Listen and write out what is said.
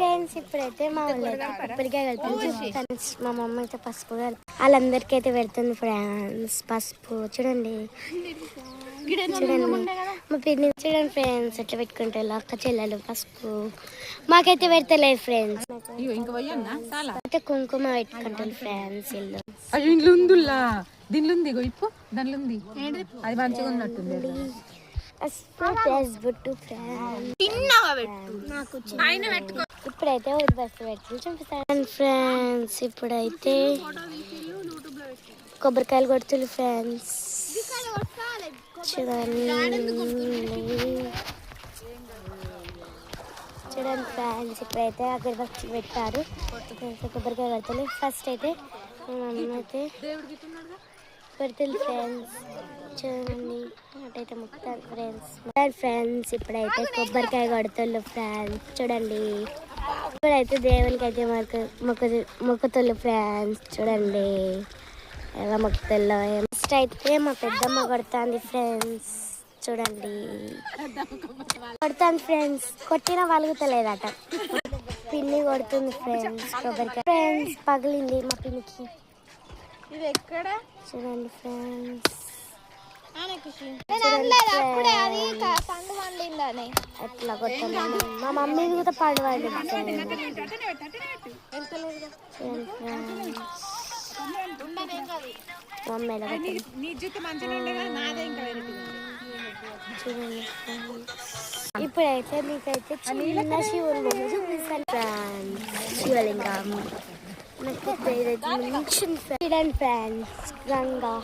Friends ఇప్పుడైతే మా వాళ్ళు కొబ్బరికాయ కలుపుతుంది. మా మమ్మ అయితే పసుపు వాళ్ళందరికీ అయితే పెడుతుంది ఫ్రెండ్స్ పసుపు. చూడండి మా పిన్ని చూడండి ఫ్రెండ్స్ ఎట్లా పెట్టుకుంటారు అక్క చెల్లెలు పసుపు. మాకైతే పెడతలేదు ఫ్రెండ్స్. అయితే కుంకుమ పెట్టుకుంటారు ఫ్రెండ్స్. ఇంట్లో ఉందిలా దీనిలో ఉంది ఇప్పు దానిలో ఉంది అది మంచిగా ఉన్నట్టుంది. ఇప్పుడైతే ఊరి బస్సు పెట్టి చూపిస్తాను ఫ్రెండ్స్. ఇప్పుడైతే కొబ్బరికాయలు కొడుతుంది ఫ్రెండ్స్. చూడండి చూడండి ఫ్రెండ్స్. ఇప్పుడైతే అగరబత్తి పెట్టారు. కొబ్బరికాయ కొడుతుంది. ఫస్ట్ అయితే మా మమ్మీ అయితే కొడుతుంది ఫ్రెండ్స్. చూడండి అటైతే మొక్కుతారు ఫ్రెండ్స్. ఇప్పుడైతే కొబ్బరికాయ కొడుతుళ్ళు ఫ్రెండ్స్. చూడండి ఇప్పుడైతే దేవునికి అయితే మొక్కుతుళ్ళు ఫ్రెండ్స్. చూడండి ఎలా మొక్కుతుల్లో. ఫస్ట్ అయితే మా పెద్దమ్మ కొడుతుంది ఫ్రెండ్స్. చూడండి కొడుతుంది ఫ్రెండ్స్. కొట్టినా వలుగుతలేదట. పిన్ని కొడుతుంది ఫ్రెండ్స్ కొబ్బరికాయ. ఫ్రెండ్స్ పగిలింది మా పిన్నికి. ఇది ఎక్కడ చూడండి ఫ్రెండ్స్. ఎట్లా కొట్టాను మా మమ్మీ కూడా పండు పండింది. మమ్మీ చూడండి ఇప్పుడైతే మీకైతే చిన్న శివుని చూపిస్తాను ఫ్రెండ్స్. శివలింగం నాకు చూడండి ఫ్రెండ్స్. గంగా